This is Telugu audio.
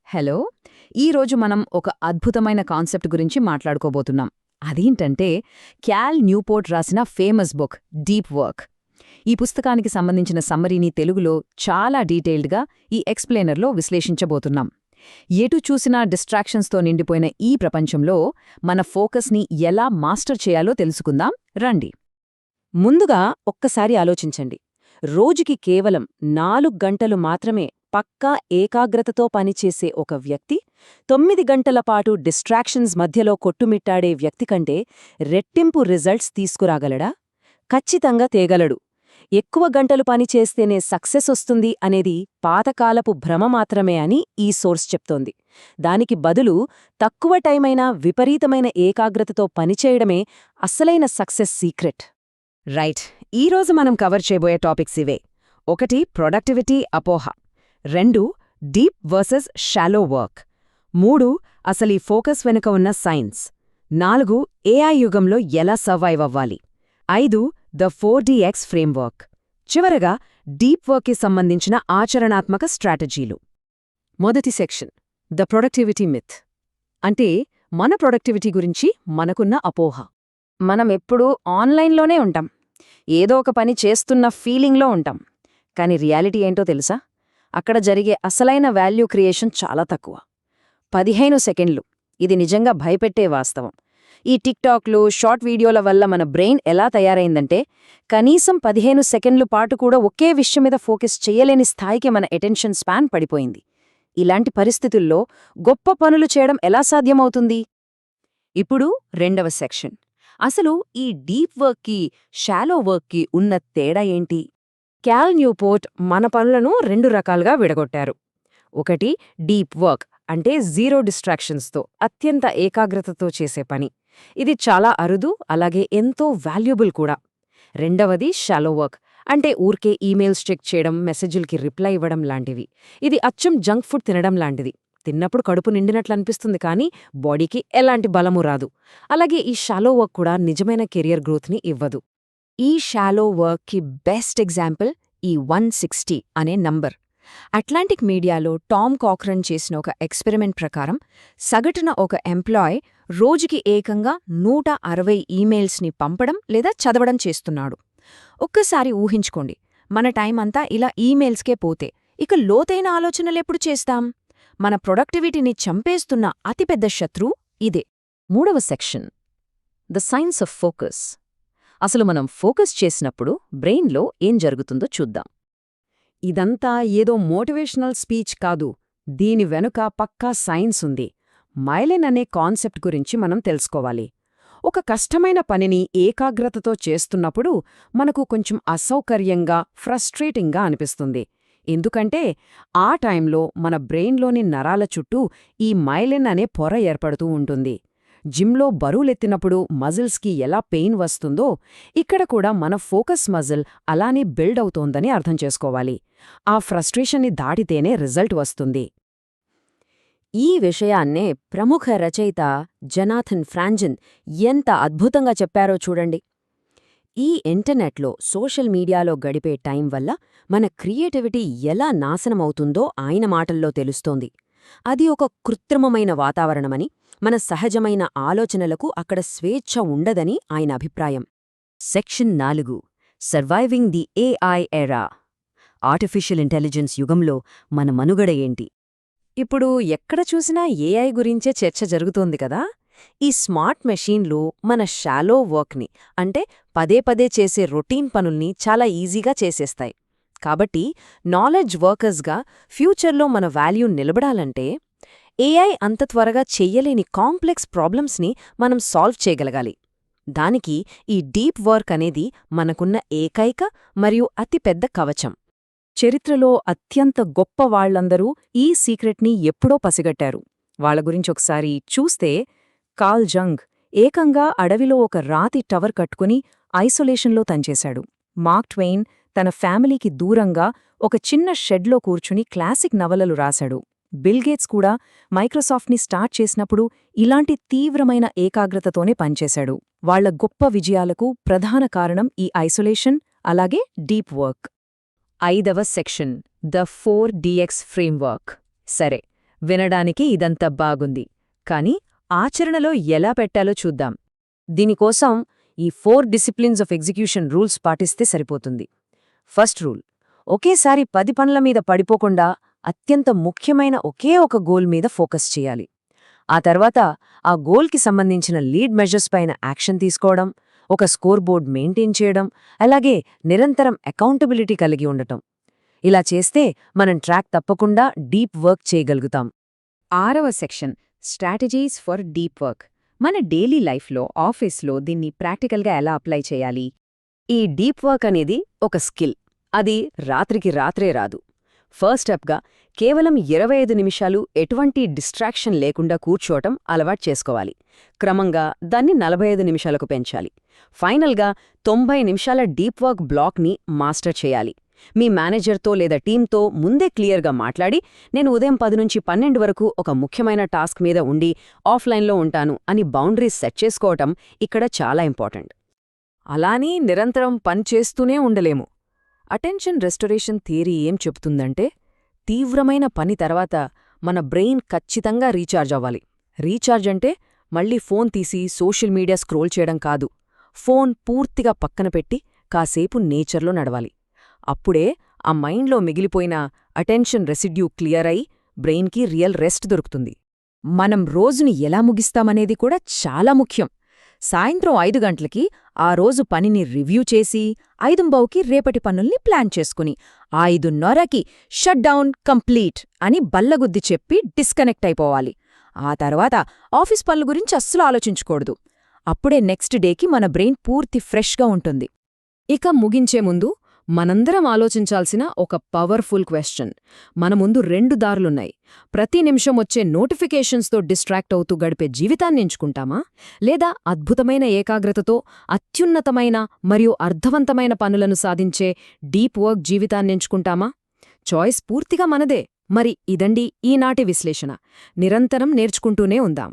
హలో. ఈరోజు మనం ఒక అద్భుతమైన కాన్సెప్ట్ గురించి మాట్లాడుకోబోతున్నాం. అదేంటంటే క్యాల్ న్యూపోర్ట్ రాసిన ఫేమస్ బుక్ డీప్ వర్క్. ఈ పుస్తకానికి సంబంధించిన సమ్మరీని తెలుగులో చాలా డీటెయిల్డ్గా ఈ ఎక్స్ప్లెయినర్లో విశ్లేషించబోతున్నాం. ఎటు చూసినా డిస్ట్రాక్షన్స్తో నిండిపోయిన ఈ ప్రపంచంలో మన ఫోకస్ని ఎలా మాస్టర్ చేయాలో తెలుసుకుందాం రండి. ముందుగా ఒక్కసారి ఆలోచించండి. రోజుకి కేవలం 4 గంటలు మాత్రమే పక్కా ఏకాగ్రతతో పనిచేసే ఒక వ్యక్తి 9 గంటల పాటు డిస్ట్రాక్షన్స్ మధ్యలో కొట్టుమిట్టాడే వ్యక్తి కంటే రెట్టింపు రిజల్ట్స్ తీసుకురాగలడా? ఖచ్చితంగా తేగలడు. ఎక్కువ గంటలు పనిచేస్తేనే సక్సెస్ వస్తుంది అనేది పాతకాలపు భ్రమ మాత్రమే అని ఈ సోర్స్ చెప్తోంది. దానికి బదులు తక్కువ టైమైనా విపరీతమైన ఏకాగ్రతతో పనిచేయడమే అసలైన సక్సెస్ సీక్రెట్. రైట్. ఈరోజు మనం కవర్ చేయబోయే టాపిక్స్ ఇవే. 1 ప్రొడక్టివిటీ అపోహ, 2 డీప్ వర్సెస్ షాలో వర్క్, 3 అసలీ ఫోకస్ వెనుక ఉన్న సైన్స్, 4 ఏఐ యుగంలో ఎలా సర్వైవ్ అవ్వాలి, 5 ద 4DX ఫ్రేమ్వర్క్, చివరగా డీప్ వర్క్కి సంబంధించిన ఆచరణాత్మక స్ట్రాటజీలు. మొదటి సెక్షన్ ద ప్రొడక్టివిటీ మిత్, అంటే మన ప్రొడక్టివిటీ గురించి మనకున్న అపోహ. మనం ఎప్పుడూ ఆన్లైన్లోనే ఉంటాం, ఏదో ఒక పని చేస్తున్న ఫీలింగ్లో ఉంటాం. కానీ రియాలిటీ ఏంటో తెలుసా? అక్కడ జరిగే అసలైన వాల్యూ క్రియేషన్ చాలా తక్కువ. 15 సెకండ్లు, ఇది నిజంగా భయపెట్టే వాస్తవం. ఈ టిక్టాక్లు, షార్ట్ వీడియోల వల్ల మన బ్రెయిన్ ఎలా తయారైందంటే కనీసం 15 సెకండ్లు పాటు కూడా ఒకే విషయం మీద ఫోకస్ చెయ్యలేని స్థాయికి మన అటెన్షన్ స్పాన్ పడిపోయింది. ఇలాంటి పరిస్థితుల్లో గొప్ప పనులు చేయడం ఎలా సాధ్యమవుతుంది? ఇప్పుడు రెండవ సెక్షన్, అసలు ఈ డీప్ వర్క్కి, షాలో వర్క్కి ఉన్న తేడా ఏంటి? క్యాల్ న్యూపోర్ట్ మన పనులను 2 రకాలుగా విడగొట్టారు. 1 డీప్ వర్క్, అంటే జీరో డిస్ట్రాక్షన్స్తో అత్యంత ఏకాగ్రతతో చేసే పని. ఇది చాలా అరుదు, అలాగే ఎంతో వాల్యుబుల్ కూడా. రెండవది షాలో వర్క్, అంటే ఊర్కే ఈమెయిల్స్ చెక్ చేయడం, మెసేజులకి రిప్లై ఇవ్వడం లాంటివి. ఇది అచ్చం జంక్ ఫుడ్ తినడం లాంటిది. తిన్నప్పుడు కడుపు నిండినట్లు అనిపిస్తుంది, కానీ బాడీకి ఎలాంటి బలమూ రాదు. అలాగే ఈ షాలో వర్క్ కూడా నిజమైన కెరియర్ గ్రోత్ని ఇవ్వదు. ఈ షాలో వర్క్కి బెస్ట్ ఎగ్జాంపుల్ ఈ 160 అనే నంబర్. అట్లాంటిక్ మీడియాలో టామ్ కాక్రన్ చేసిన ఒక ఎక్స్పెరిమెంట్ ప్రకారం సగటున ఒక ఎంప్లాయ్ రోజుకి ఏకంగా 160 ఈమెయిల్స్ని పంపడం లేదా చదవడం చేస్తున్నాడు. ఒక్కసారి ఊహించుకోండి, మన టైం అంతా ఇలా ఈమెయిల్స్కే పోతే ఇక లోతైన ఆలోచనలెప్పుడు చేస్తాం? మన ప్రొడక్టివిటీని చంపేస్తున్న అతిపెద్ద శత్రువు ఇదే. మూడవ section the science of focus. అసలు మనం ఫోకస్ చేసినప్పుడు బ్రెయిన్లో ఏం జరుగుతుందో చూద్దాం. ఇదంతా ఏదో మోటివేషనల్ స్పీచ్ కాదు, దీని వెనుక పక్కా సైన్స్ ఉంది. మైలిన్ అనే కాన్సెప్ట్ గురించి మనం తెలుసుకోవాలి. ఒక కష్టమైన పనిని ఏకాగ్రతతో చేస్తున్నప్పుడు మనకు కొంచెం అసౌకర్యంగా, ఫ్రస్ట్రేటింగ్గా అనిపిస్తుంది. ఎందుకంటే ఆ టైంలో మన బ్రెయిన్లోని నరాల చుట్టూ ఈ మైలిన్ అనే పొర ఏర్పడుతూ ఉంటుంది. జిమ్లో బరువులెత్తినప్పుడు మజిల్స్కి ఎలా పెయిన్ వస్తుందో, ఇక్కడ కూడా మన ఫోకస్ మజిల్ అలానే బిల్డ్ అవుతోందని అర్థం చేసుకోవాలి. ఆ ఫ్రస్ట్రేషన్ని దాటితేనే రిజల్ట్ వస్తుంది. ఈ విషయాన్నే ప్రముఖ రచయిత జనాథన్ ఫ్రాంజన్ ఎంత అద్భుతంగా చెప్పారో చూడండి. ఈ ఇంటర్నెట్లో, సోషల్ మీడియాలో గడిపే టైం వల్ల మన క్రియేటివిటీ ఎలా నాశనమవుతుందో ఆయన మాటల్లో తెలుస్తోంది. అది ఒక కృత్రిమమైన వాతావరణమని, మన సహజమైన ఆలోచనలకు అక్కడ స్వేచ్ఛ ఉండదని ఆయన అభిప్రాయం. సెక్షన్ 4 సర్వైవింగ్ ది ఏఐ ఎరా. ఆర్టిఫిషియల్ ఇంటెలిజెన్స్ యుగంలో మన మనుగడ ఏంటి? ఇప్పుడు ఎక్కడ చూసినా ఏఐ గురించే చర్చ జరుగుతోంది కదా. ఈ స్మార్ట్ మెషీన్లు మన షాలో వర్క్ని, అంటే పదే పదే చేసే రొటీన్ పనుల్ని చాలా ఈజీగా చేసేస్తాయి. కాబట్టి నాలెడ్జ్ వర్కర్స్గా ఫ్యూచర్లో మన వాల్యూ నిలబడాలంటే ఏఐ అంత త్వరగా చెయ్యలేని కాంప్లెక్స్ ప్రాబ్లమ్స్ని మనం సాల్వ్ చేయగలగాలి. దానికి ఈ డీప్ వర్క్ అనేది మనకున్న ఏకైక మరియు అతిపెద్ద కవచం. చరిత్రలో అత్యంత గొప్ప వాళ్లందరూ ఈ సీక్రెట్ని ఎప్పుడో పసిగట్టారు. వాళ్ల గురించొకసారి చూస్తే, కార్ల్ జంగ్ ఏకంగా అడవిలో ఒక రాతి టవర్ కట్టుకుని ఐసోలేషన్లో పనిచేశాడు. మార్క్ ట్వెయిన్ తన ఫ్యామిలీకి దూరంగా ఒక చిన్న షెడ్లో కూర్చుని క్లాసిక్ నవలలు రాశాడు. బిల్ గేట్స్ కూడా మైక్రోసాఫ్ట్ని స్టార్ట్ చేసినప్పుడు ఇలాంటి తీవ్రమైన ఏకాగ్రతతోనే పనిచేశాడు. వాళ్ల గొప్ప విజయాలకు ప్రధాన కారణం ఈ ఐసోలేషన్, అలాగే డీప్ వర్క్. 5వ సెక్షన్ ద 4DX ఫ్రేమ్వర్క్. సరే, వినడానికి ఇదంతా బాగుంది, కానీ ఆచరణలో ఎలా పెట్టాలో చూద్దాం. దీనికోసం ఈ 4 డిసిప్లిన్స్ ఆఫ్ ఎగ్జిక్యూషన్ రూల్స్ పాటిస్తే సరిపోతుంది. ఫస్ట్ రూల్, ఒకేసారి 10 పనుల మీద పడిపోకుండా అత్యంత ముఖ్యమైన ఒకే ఒక గోల్ మీద ఫోకస్ చేయాలి. ఆ తర్వాత ఆ గోల్కి సంబంధించిన లీడ్ మెజర్స్ పైన యాక్షన్ తీసుకోవడం, ఒక స్కోర్ బోర్డ్ మెయింటైన్ చేయడం, అలాగే నిరంతరం అకౌంటబిలిటీ కలిగి ఉండటం. ఇలా చేస్తే మనం ట్రాక్ తప్పకుండా డీప్ వర్క్ చేయగలుగుతాం. 6వ section, strategies for deep work. మన డైలీ లైఫ్లో, ఆఫీస్లో దీన్ని ప్రాక్టికల్గా ఎలా అప్లై చేయాలి? ఈ డీప్ వర్క్ అనేది ఒక స్కిల్. అది రాత్రికి రాత్రే రాదు. ఫస్ట్ స్టెప్గా కేవలం 25 నిమిషాలు ఎటువంటి డిస్ట్రాక్షన్ లేకుండా కూర్చోవటం అలవాటు చేసుకోవాలి. క్రమంగా దాన్ని 45 నిమిషాలకు పెంచాలి. ఫైనల్గా 90 నిమిషాల డీప్ వర్క్ బ్లాక్ని మాస్టర్ చేయాలి. మీ మేనేజర్తో లేదా టీంతో ముందే క్లియర్గా మాట్లాడి, నేను ఉదయం 10 నుంచి 12 వరకు ఒక ముఖ్యమైన టాస్క్ మీద ఉండి ఆఫ్లైన్లో ఉంటాను అని బౌండరీస్ సెట్ చేసుకోవటం ఇక్కడ చాలా ఇంపార్టెంట్. అలానే నిరంతరం పనిచేస్తూనే ఉండలేము. అటెన్షన్ రెస్టరేషన్ థియరీ ఏం చెప్తుందంటే, తీవ్రమైన పని తర్వాత మన బ్రెయిన్ ఖచ్చితంగా రీఛార్జ్ అవ్వాలి. రీఛార్జ్ అంటే మళ్ళీ ఫోన్ తీసి సోషల్ మీడియా స్క్రోల్ చేయడం కాదు. ఫోన్ పూర్తిగా పక్కన పెట్టి కాసేపు నేచర్లో నడవాలి. అప్పుడే ఆ మైండ్లో మిగిలిపోయిన అటెన్షన్ రెసిడ్యూ క్లియర్ అయి బ్రెయిన్కి రియల్ రెస్ట్ దొరుకుతుంది. మనం రోజుని ఎలా ముగిస్తామనేది కూడా చాలా ముఖ్యం. సాయంత్రం 5 గంటలకి ఆ రోజు పనిని రివ్యూ చేసి 5:15కి రేపటి పనుల్ని ప్లాన్ చేసుకుని 5:30కి షట్ డౌన్ కంప్లీట్ అని బల్లగుద్ది చెప్పి డిస్కనెక్ట్ అయిపోవాలి. ఆ తర్వాత ఆఫీస్ పనుల గురించి అస్సలు ఆలోచించకూడదు. అప్పుడే నెక్స్ట్ డేకి మన బ్రెయిన్ పూర్తి ఫ్రెష్గా ఉంటుంది. ఇక ముగించే ముందు మనందరం ఆలోచించాల్సిన ఒక పవర్ఫుల్ క్వశ్చన్. మన ముందు 2 దారులున్నాయి. ప్రతి నిమిషం వచ్చే నోటిఫికేషన్స్తో డిస్ట్రాక్ట్ అవుతూ గడిపే జీవితాన్ని ఎంచుకుంటామా, లేదా అద్భుతమైన ఏకాగ్రతతో అత్యున్నతమైన మరియు అర్థవంతమైన పనులను సాధించే డీప్ వర్క్ జీవితాన్ని ఎంచుకుంటామా? చాయిస్ పూర్తిగా మనదే. మరి ఇదండి ఈనాటి విశ్లేషణ. నిరంతరం నేర్చుకుంటూనే ఉందాం.